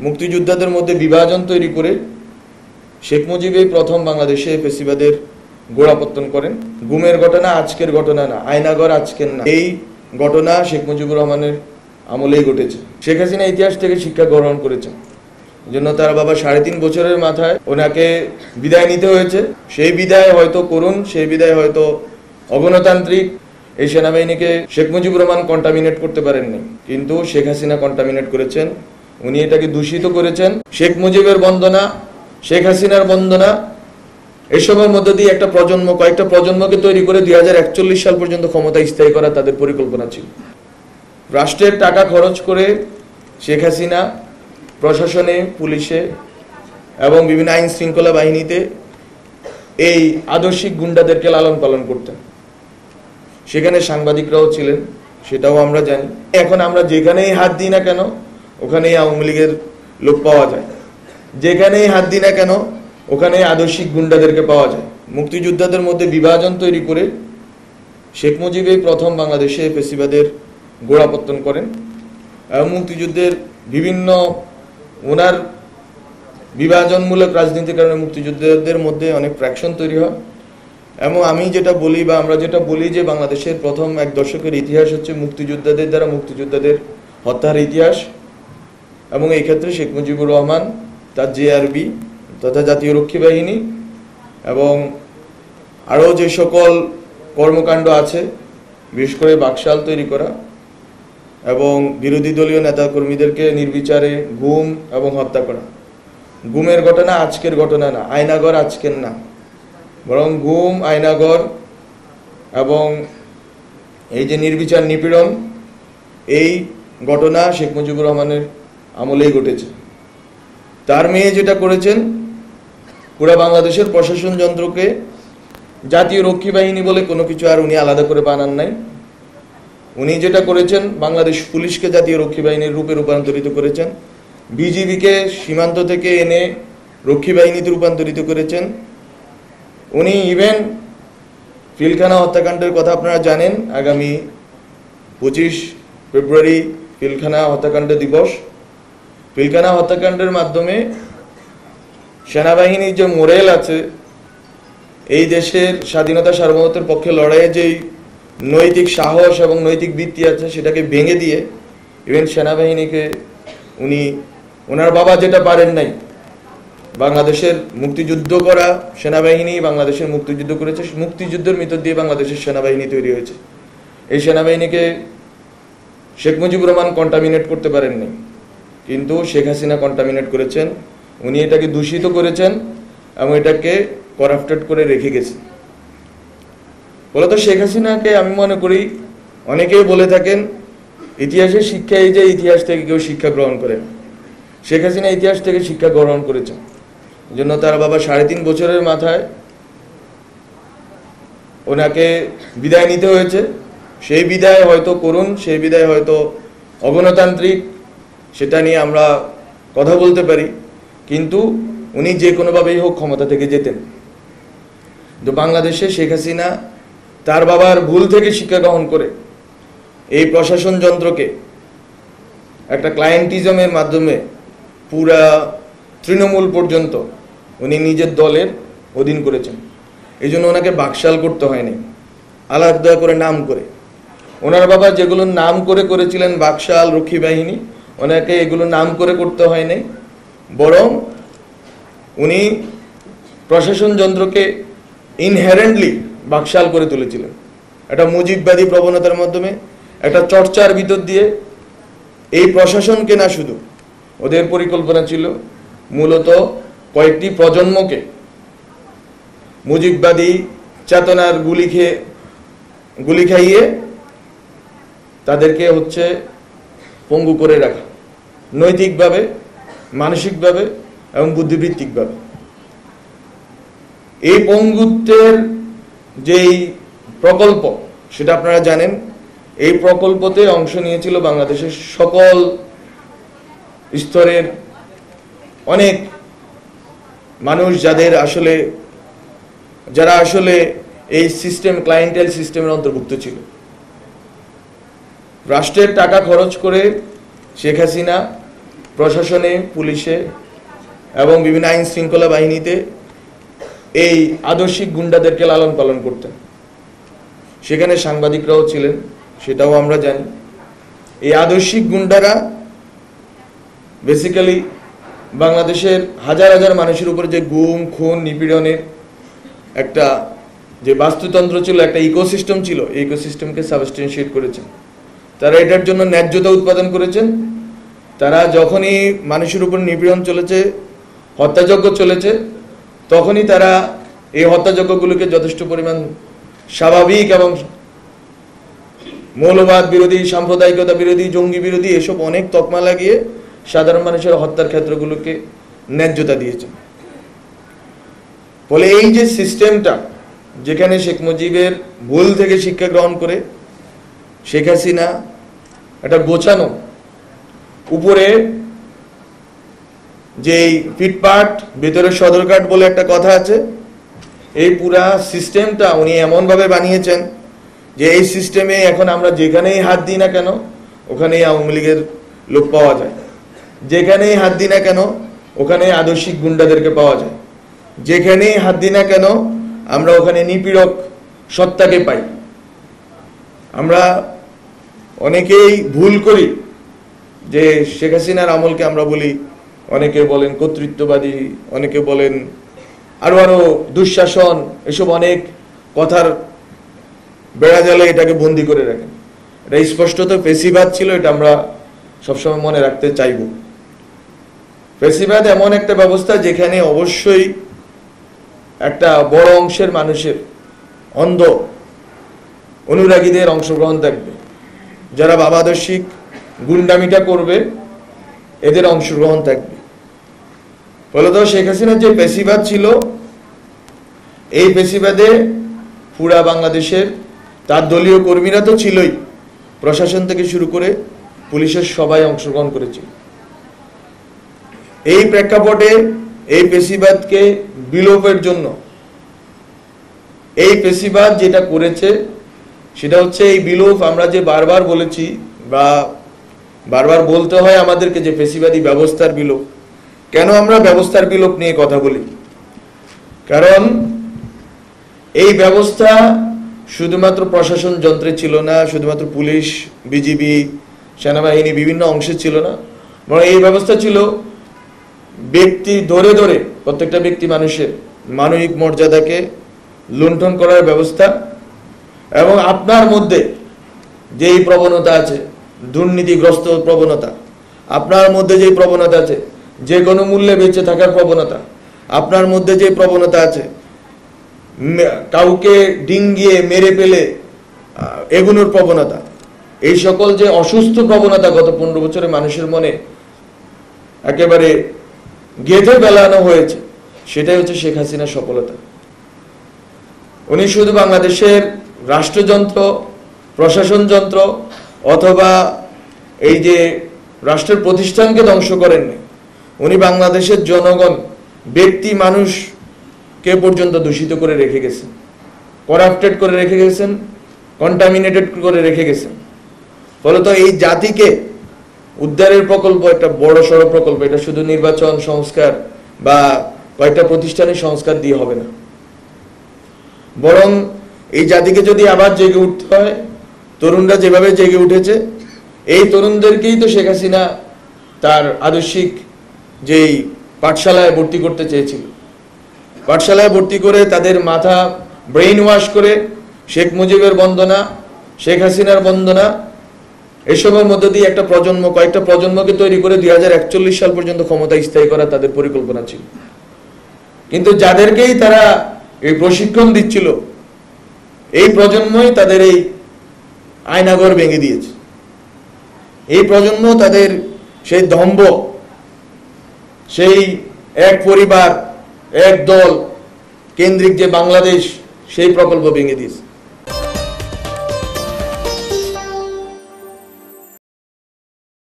মুক্তিযোদ্ধাদের মধ্যে বিভাজন তৈরি করে শেখ মুজিবই প্রথম বাংলাদেশে ফেসিবাদের গোড়াপত্তন করেন। গুমের ঘটনা আজকের ঘটনা না, আয়নাঘর আজকের না, এই ঘটনা শেখ মুজিবুর রহমানের আমলেই ঘটেছে। শেখ হাসিনা ইতিহাস থেকে শিক্ষা গ্রহণ করেছেন, জন্য তার বাবা 3.5 বছরের মাথায় ওনাকে বিদায় নিতে হয়েছে। সেই বিদায় হয়তো করুন, সেই বিদায় হয়তো অগণতান্ত্রিক। এই সেনাবাহিনীকে শেখ মুজিবুর রহমান কন্টামিনেট করতে পারেননি, কিন্তু শেখ হাসিনা কন্টামিনেট করেছেন। উনি এটাকে দূষিত করেছেন। শেখ মুজিবের বন্দনা, শেখ হাসিনার বন্দনা, এসবের মধ্য দিয়ে একটা প্রজন্ম, কয়েকটা প্রজন্মকে তৈরি করে 2041 সাল পর্যন্ত ক্ষমতা স্থায়ী করা তাদের পরিকল্পনা ছিল। রাষ্ট্রের টাকা খরচ করে শেখ হাসিনা প্রশাসনে, পুলিশে এবং বিভিন্ন আইন শৃঙ্খলা বাহিনীতে এই আদর্শিক গুন্ডাদেরকে লালন পালন করতেন। সেখানে সাংবাদিকরাও ছিলেন, সেটাও আমরা জানি। এখন আমরা যেখানেই হাত দিই না কেন ওখানেই আওয়ামী লীগের লোক পাওয়া যায়, যেখানেই হাত দিই না কেন ওখানেই আদর্শিক গুন্ডাদেরকে পাওয়া যায়। মুক্তিযোদ্ধাদের মধ্যে বিভাজন তৈরি করে শেখ মুজিবই প্রথম বাংলাদেশে ফেসিবাদের গোড়াপত্তন করেন এবং মুক্তিযুদ্ধের বিভিন্ন ওনার বিভাজনমূলক রাজনীতির কারণে মুক্তিযোদ্ধাদের মধ্যে অনেক ফ্র্যাকশন তৈরি হয়। এবং আমি যেটা বলি বা আমরা যেটা বলি যে বাংলাদেশের প্রথম 1 দশকের ইতিহাস হচ্ছে মুক্তিযোদ্ধাদের দ্বারা মুক্তিযোদ্ধাদের হত্যার ইতিহাস। এবং এই ক্ষেত্রে শেখ মুজিবুর রহমান, তার জেআরবি তথা জাতীয় রক্ষী বাহিনী এবং আরও যে সকল কর্মকাণ্ড আছে, বিশেষ করে বাকশাল তৈরি করা এবং বিরোধী দলীয় নেতাকর্মীদেরকে নির্বিচারে গুম এবং হত্যা করা। গুমের ঘটনা আজকের ঘটনা না, আয়নাঘর আজকের না, বরং গুম, আয়নাঘর এবং এই যে নির্বিচার নিপীড়ন, এই ঘটনা শেখ মুজিবুর রহমানের আমলেই ঘটেছে। তার মেয়ে যেটা করেছেন, পুরা বাংলাদেশের প্রশাসন যন্ত্রকে জাতীয় রক্ষী বাহিনী বলে কোনো কিছু আর উনি আলাদা করে বানান নাই। উনি যেটা করেছেন, বাংলাদেশ পুলিশকে জাতীয় রক্ষী বাহিনীর রূপে রূপান্তরিত করেছেন, বিজিবিকে সীমান্ত থেকে এনে রক্ষী বাহিনীতে রূপান্তরিত করেছেন। উনি ইভেন পিলখানা হত্যাকাণ্ডের কথা আপনারা জানেন, আগামী 25 ফেব্রুয়ারি পিলখানা হত্যাকাণ্ড দিবস। পিলখানা হত্যাকাণ্ডের মাধ্যমে সেনাবাহিনীর যে মোরেল আছে, এই দেশের স্বাধীনতা সার্বভৌমত্বের পক্ষে লড়াইয়ে যেই নৈতিক সাহস এবং নৈতিক ভিত্তি আছে, সেটাকে ভেঙে দিয়ে ইভেন সেনাবাহিনীকে উনি, ওনার বাবা যেটা পারেন নাই, বাংলাদেশের মুক্তিযুদ্ধ করা সেনাবাহিনী বাংলাদেশের মুক্তিযুদ্ধ করেছে, মুক্তিযুদ্ধের ভিতর দিয়ে বাংলাদেশের সেনাবাহিনী তৈরি হয়েছে। এই সেনাবাহিনীকে শেখ মুজিবুর রহমান কন্টামিনেট করতে পারেননি, কিন্তু শেখ হাসিনা কন্টামিনেট করেছেন। উনি এটাকে দূষিত করেছেন এবং এটাকে করাপ্টেড করে রেখে গেছেন। বলতো শেখ হাসিনাকে আমি মনে করি, অনেকেই বলে থাকেন ইতিহাসের শিক্ষা এই যে ইতিহাস থেকে কেউ শিক্ষা গ্রহণ করেন। শেখ হাসিনা ইতিহাস থেকে শিক্ষা গ্রহণ করেছেন, জন্য তার বাবা 3.5 বছরের মাথায় ওনাকে বিদায় নিতে হয়েছে। সেই বিদায় হয়তো করুন, সেই বিদায় হয়তো অগণতান্ত্রিক, সেটা নিয়ে আমরা কথা বলতে পারি, কিন্তু উনি যে কোনোভাবেই হোক ক্ষমতা থেকে যেতেন। তো বাংলাদেশে শেখ হাসিনা তার বাবার ভুল থেকে শিক্ষা গ্রহণ করে এই প্রশাসন যন্ত্রকে একটা ক্লায়েন্টিজমের মাধ্যমে পুরা তৃণমূল পর্যন্ত উনি নিজের দলের অধীন করেছেন। এই জন্য ওনাকে বাকশাল করতে হয়নি, আলাদা করে নাম করে। ওনার বাবা যেগুলো নাম করে করেছিলেন, বাকশাল, রক্ষী বাহিনী, ওনাকে এগুলো নাম করে করতে হয়নি, বরং উনি প্রশাসন যন্ত্রকে ইনহেরেন্টলি বাকশাল করে তুলেছিলেন। একটা মুজিববাদী প্রবণতার মাধ্যমে, একটা চর্চার ভিতর দিয়ে এই প্রশাসনকে না, শুধু ওদের পরিকল্পনা ছিল মূলত কয়েকটি প্রজন্মকে মুজিববাদী চেতনার গুলি খাইয়ে তাদেরকে হচ্ছে পঙ্গু করে রাখা, নৈতিকভাবে, মানসিকভাবে এবং বুদ্ধিবৃত্তিকভাবে। এই পঙ্গুত্বের যেই প্রকল্প, সেটা আপনারা জানেন। এই প্রকল্পতে অংশ নিয়েছিল বাংলাদেশের সকল স্তরের অনেক মানুষ, যারা আসলে এই সিস্টেম, ক্লায়েন্টেল সিস্টেমের অন্তর্ভুক্ত ছিল। রাষ্ট্রের টাকা খরচ করে শেখ হাসিনা প্রশাসনে, পুলিশে এবং বিভিন্ন আইন শৃঙ্খলা বাহিনীতে এই আদর্শিক গুন্ডাদেরকে লালন পালন করতেন। সেখানে সাংবাদিকরাও ছিলেন, সেটাও আমরা জানি। এই আদর্শিক গুন্ডারা বেসিক্যালি বাংলাদেশের হাজার হাজার মানুষের উপরে যে গুম, খুন, নিপীড়নের একটা যে বাস্তুতন্ত্র ছিল, একটা ইকোসিস্টেম ছিল, এই ইকোসিস্টেমকে সাবস্টেন্সিয়েট করেছেন। তারা এটার জন্য ন্যায্যতা উৎপাদন করেছেন। তারা যখনই মানুষের উপর নিপীড়ন চলেছে, হত্যাযজ্ঞ চলেছে, তখনই তারা এই হত্যাযজ্ঞগুলোকে যথেষ্ট পরিমাণ স্বাভাবিক এবং মৌলবাদ বিরোধী, সাম্প্রদায়িকতা বিরোধী, জঙ্গি বিরোধী এসব অনেক তকমা লাগিয়ে সাধারণ মানুষের হত্যার ক্ষেত্রগুলোকে ন্যায্যতা দিয়েছেন। ফলে এই যে সিস্টেমটা, যেখানে শেখ মুজিবের ভুল থেকে শিক্ষা গ্রহণ করে শেখ হাসিনা একটা গোছানো, উপরে যেই ফিটপাট ভেতরে সদরঘাট বলে একটা কথা আছে, এই পুরা সিস্টেমটা উনি এমনভাবে বানিয়েছেন যে এই সিস্টেমে এখন আমরা যেখানেই হাত দিই না কেন ওখানেই আওয়ামী লীগের লোক পাওয়া যায়, যেখানেই হাত দিই না কেন ওখানেই আদর্শিক গুন্ডাদেরকে পাওয়া যায়, যেখানেই হাত দিই না কেন আমরা ওখানে নিপীড়ক সত্তাকে পাই। আমরা অনেকেই ভুল করি যে শেখ হাসিনার আমলকে আমরা বলি, অনেকে বলেন কর্তৃত্ববাদী, অনেকে বলেন আরো দুঃশাসন, এসব অনেক কথার বেড়া জালে এটাকে বন্দি করে রাখেন। এটা স্পষ্টত ফেসিবাদ ছিল, এটা আমরা সবসময় মনে রাখতে চাইব। ফেসিবাদ এমন একটা ব্যবস্থা যেখানে অবশ্যই একটা বড় অংশের মানুষের, অন্ধ অনুরাগীদের অংশগ্রহণ থাকবে। যারা বাবাদর্শিক গুন্ডামিটা করবে এদের অংশগ্রহণ থাকবে। ফলত শেখ হাসিনার যে পেশিবাদ ছিল, এই পেশিবাদে পুরা বাংলাদেশের তার দলীয় কর্মীরা তো ছিলই, প্রশাসন থেকে শুরু করে পুলিশের সবাই অংশগ্রহণ করেছিল। এই প্রেক্ষাপটে এই পেশিবাদকে বিলোপের জন্য এই পেশিবাদ যেটা করেছে সেটা হচ্ছে এই বিলোপ। আমরা যে বারবার বলেছি বা বারবার বলতে হয় আমাদেরকে যে পেশিবাদী ব্যবস্থার বিলোপ। কেন আমরা ব্যবস্থার বিলোপ নিয়ে কথা বলি? কারণ এই ব্যবস্থা শুধুমাত্র প্রশাসন যন্ত্রে ছিল না, শুধুমাত্র পুলিশ, বিজিবি, সেনাবাহিনী বিভিন্ন অংশে ছিল না, বরং এই ব্যবস্থা ছিল ব্যক্তি ধরে ধরে প্রত্যেকটা ব্যক্তি মানুষের মানবিক মর্যাদাকে লুণ্ঠন করার ব্যবস্থা। এবং আপনার মধ্যে যেই প্রবণতা আছে, দুর্নীতিগ্রস্ত প্রবণতা, আপনার মধ্যে যেই প্রবণতা আছে যে কোনো মূল্যে বেঁচে থাকার প্রবণতা, আপনার মধ্যে যে প্রবণতা আছে কাউকে ডিঙ্গিয়ে মেরে ফেলে এগুনোর প্রবণতা, এই সকল যে অসুস্থ প্রবণতা গত 15 বছরে মানুষের মনে একেবারে গেঁথে ফেলানো হয়েছে, সেটাই হচ্ছে শেখ হাসিনার সফলতা। উনি শুধু বাংলাদেশের রাষ্ট্রযন্ত্র, প্রশাসন যন্ত্র অথবা এই যে রাষ্ট্রের প্রতিষ্ঠানকে ধ্বংস করেননি, উনি বাংলাদেশের জনগণ, ব্যক্তি মানুষকে পর্যন্ত দূষিত করে রেখে গেছেন, করাপ্টেড করে রেখে গেছেন, কন্টামিনেটেড করে রেখে গেছেন। ফলত এই জাতিকে উদ্ধারের প্রকল্প একটা বড় সড়ো প্রকল্প, এটা শুধু নির্বাচন সংস্কার বা কয়েকটা প্রতিষ্ঠানের সংস্কার দিয়ে হবে না, বরং এই জাতিকে যদি আবার জেগে উঠতে হয়, তরুণরা যেভাবে জেগে উঠেছে, এই তরুণদেরকেই তো শেখ হাসিনা তার আদর্শিক যেই পাঠশালায় ভর্তি করতে চেয়েছিল, পাঠশালায় ভর্তি করে তাদের মাথা ব্রেইন ওয়াশ করে শেখ মুজিবের বন্দনা, শেখ হাসিনার বন্দনা, এসবের মধ্য দিয়ে একটা প্রজন্ম, কয়েকটা প্রজন্মকে তৈরি করে 2041 সাল পর্যন্ত ক্ষমতা স্থায়ী করা তাদের পরিকল্পনা ছিল। কিন্তু যাদেরকেই তারা এই প্রশিক্ষণ দিচ্ছিল, এই প্রজন্মই তাদের এই আয়নাঘর ভেঙে দিয়েছে। এই প্রজন্ম তাদের সেই দম্ভ, সেই এক পরিবার এক দল কেন্দ্রিক যে বাংলাদেশ, সেই প্রকল্প ভেঙে দিয়েছে।